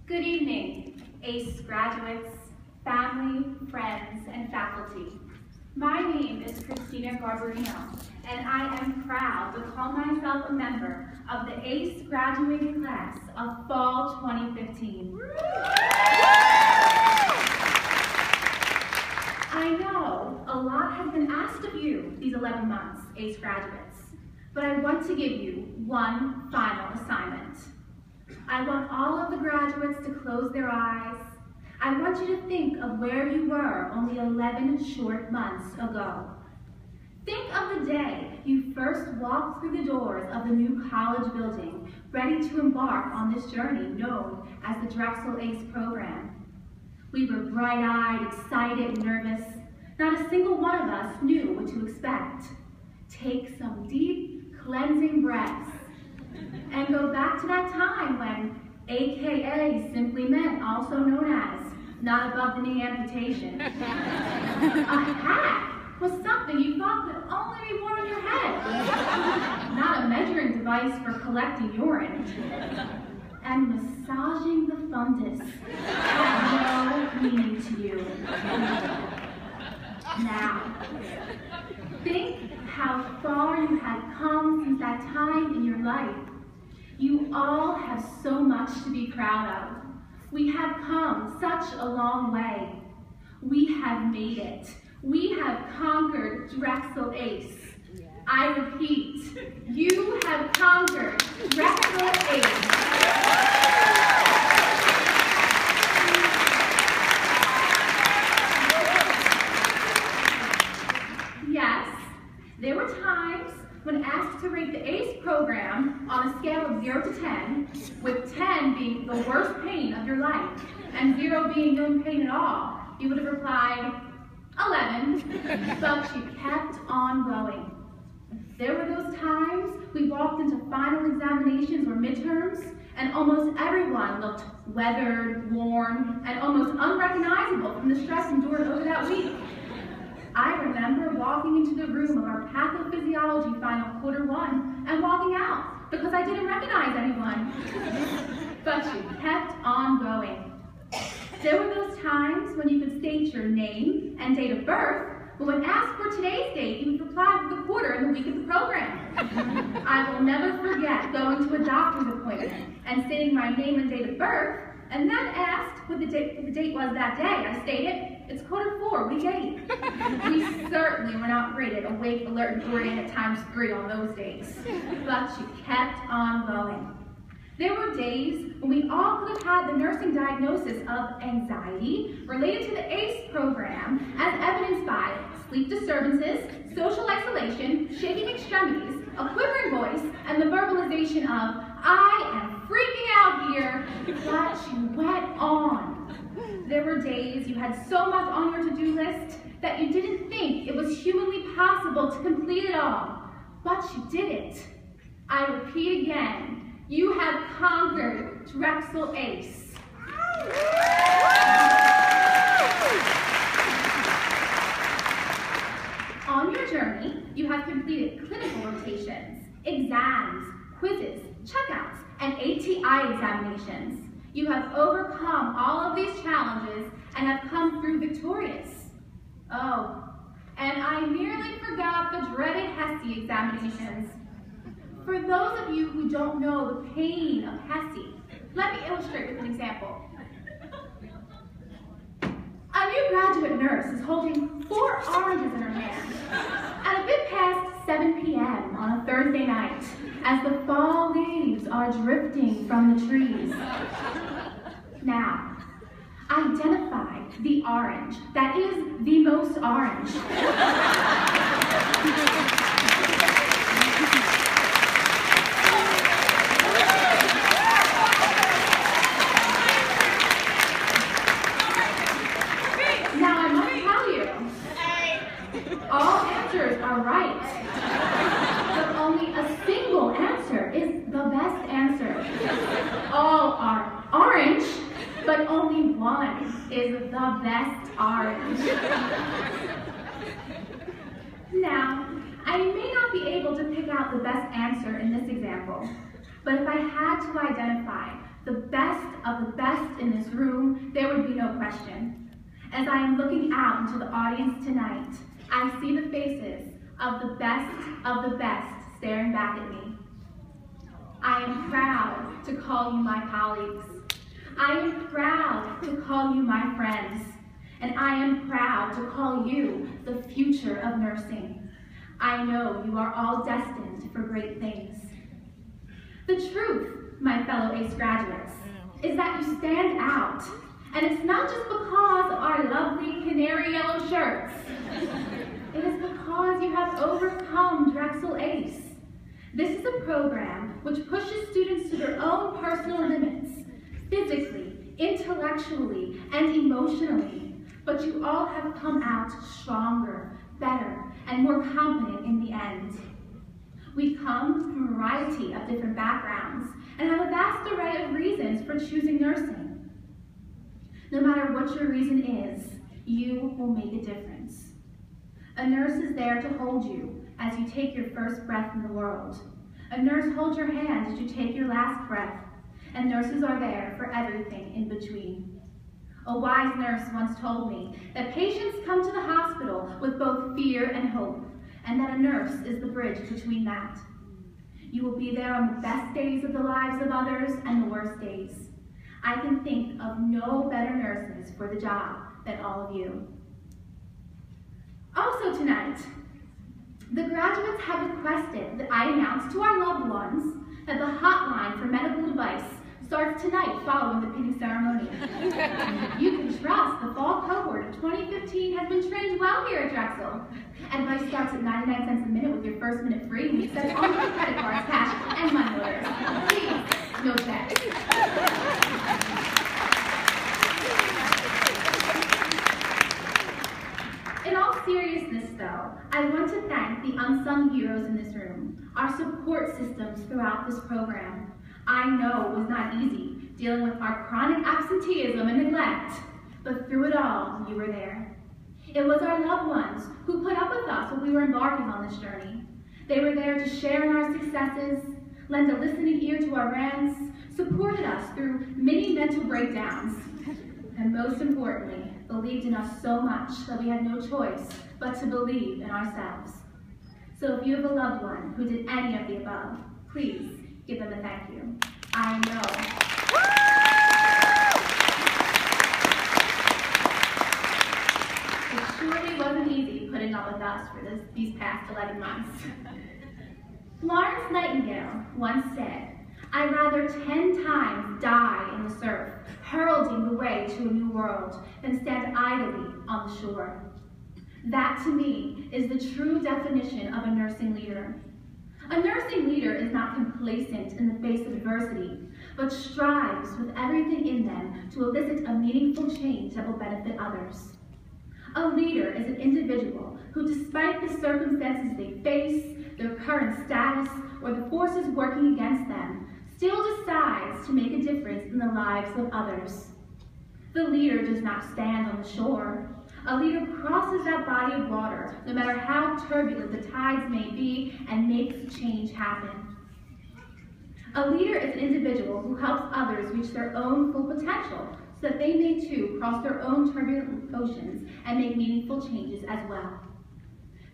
Good evening, ACE graduates, family, friends, and faculty. My name is Christina Garbarino, and I am proud to call myself a member of the ACE graduating class of Fall 2015. I know a lot has been asked of you these 11 months, ACE graduates, but I want to give you one final assignment. I want all of the graduates to close their eyes. I want you to think of where you were only 11 short months ago. Think of the day you first walked through the doors of the new college building, ready to embark on this journey known as the Drexel ACE program. We were bright-eyed, excited, and nervous. Not a single one of us knew what to expect. Take some deep, cleansing breaths and go back to that time when AKA simply meant also known as not above the knee amputation. A hat was something you thought could only be worn on your head, not a measuring device for collecting urine. And massaging the fundus had no meaning to you. Now, think how far you had come since that time in your life. You all have so much to be proud of. We have come such a long way. We have made it. We have conquered Drexel ACE. I repeat, you have conquered Drexel ACE. Yes, there were times when asked to rate the ACE program on a scale of 0 to 10, with 10 being the worst pain of your life and 0 being no pain at all, you would have replied 11, but you kept on going. There were those times we walked into final examinations or midterms and almost everyone looked weathered, worn, and almost unrecognizable from the stress endured over that week. I remember walking into the room of our pathophysiology final quarter 1 and walking out because I didn't recognize anyone. But you kept on going. There were those times when you could state your name and date of birth, but when asked for today's date, you would reply with the quarter and the week of the program. I will never forget going to a doctor's appointment and stating my name and date of birth, and then asked what the date was that day. I stated, it's quarter 4, week 8. We certainly were not rated awake, alert, and oriented ×3 on those days, but you kept on going. There were days when we all could have had the nursing diagnosis of anxiety related to the ACE program as evidenced by sleep disturbances, social isolation, shaking extremities, a quivering voice, and the verbalization of, I am freaking out here, but you went on. There were days you had so much on your to-do list that you didn't think it was humanly possible to complete it all, but you did it. I repeat again, you have conquered Drexel ACE. On your journey, you have completed clinical rotations, exams, quizzes, checkouts, and ATI examinations. You have overcome all of these challenges and have come through victorious. Oh, and I nearly forgot the dreaded HESI examinations. For those of you who don't know the pain of HESI, let me illustrate with an example. A new graduate nurse is holding 4 oranges in her hand at a bit past 7 p.m. on a Thursday night as the fall leaves are drifting from the trees. Now, identify the orange that is the most orange. All answers are right, but only a single answer is the best answer. All are orange, but only one is the best orange. Now, I may not be able to pick out the best answer in this example, but if I had to identify the best of the best in this room, there would be no question. As I am looking out into the audience tonight, I see the faces of the best staring back at me. I am proud to call you my colleagues. I am proud to call you my friends. And I am proud to call you the future of nursing. I know you are all destined for great things. The truth, my fellow ACE graduates, is that you stand out. And it's not just because of our lovely canary yellow shirts. It is because you have overcome Drexel ACE. This is a program which pushes students to their own personal limits, physically, intellectually, and emotionally. But you all have come out stronger, better, and more confident in the end. We come from a variety of different backgrounds and have a vast array of reasons for choosing nursing. No matter what your reason is, you will make a difference. A nurse is there to hold you as you take your first breath in the world. A nurse holds your hand as you take your last breath, and nurses are there for everything in between. A wise nurse once told me that patients come to the hospital with both fear and hope, and that a nurse is the bridge between that. You will be there on the best days of the lives of others and the worst days. I can think of no better nurses for the job than all of you. Also tonight, the graduates have requested that I announce to our loved ones that the hotline for medical advice starts tonight following the pinning ceremony. You can trust the fall cohort of 2015 has been trained well here at Drexel. Advice starts at 99 cents a minute with your first minute free. We accept all your credit cards, cash, and money orders. Please, no checks. In all seriousness, though, I want to thank the unsung heroes in this room, our support systems throughout this program. I know it was not easy dealing with our chronic absenteeism and neglect, but through it all, you were there. It was our loved ones who put up with us when we were embarking on this journey. They were there to share in our successes, lend a listening ear to our rants, supported us through many mental breakdowns, and most importantly, believed in us so much that we had no choice but to believe in ourselves. So if you have a loved one who did any of the above, please give them a thank you. I know. It surely wasn't easy putting up with us for these past 11 months. Florence Nightingale once said, "I'd rather 10 times die in the surf, heralding the way to a new world, than stand idly on the shore." That, to me, is the true definition of a nursing leader. A nursing leader is not complacent in the face of adversity, but strives with everything in them to elicit a meaningful change that will benefit others. A leader is an individual who, despite the circumstances they face, their current status, or the forces working against them, still decides to make a difference in the lives of others. The leader does not stand on the shore. A leader crosses that body of water, no matter how turbulent the tides may be, and makes change happen. A leader is an individual who helps others reach their own full potential, so that they may too cross their own turbulent oceans and make meaningful changes as well.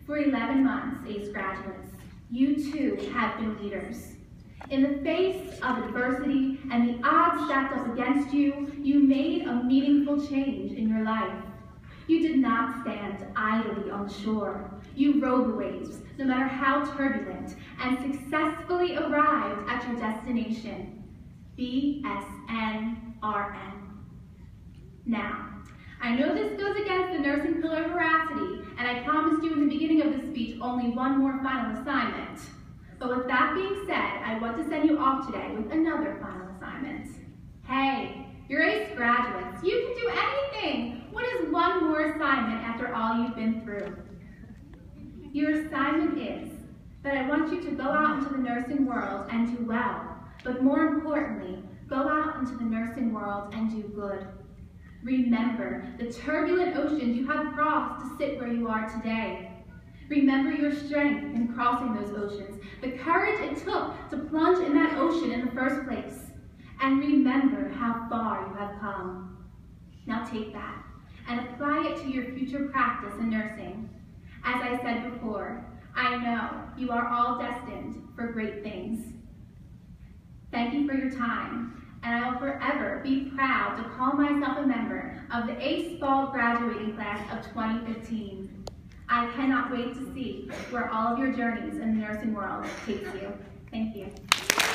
For 11 months, ACE graduates, you too have been leaders. In the face of adversity and the odds stacked up against you, you made a meaningful change in your life. You did not stand idly on the shore. You rode the waves, no matter how turbulent, and successfully arrived at your destination, BSNRN. Now, I know this goes against the nursing pillar of veracity, and I promised you in the beginning of this speech only one more final assignment. But with that being said, I want to send you off today with another final assignment. Hey, you're ACE graduates. You can do anything. What is one more assignment after all you've been through? Your assignment is that I want you to go out into the nursing world and do well, but more importantly, go out into the nursing world and do good. Remember the turbulent oceans you have crossed to sit where you are today. Remember your strength in crossing those oceans, the courage it took to plunge in that ocean in the first place. and remember how far you have come. Now take that and apply it to your future practice in nursing. As I said before, I know you are all destined for great things. Thank you for your time, and I will forever be proud to call myself a member of the ACE Fall graduating class of 2015. I cannot wait to see where all of your journeys in the nursing world takes you. Thank you.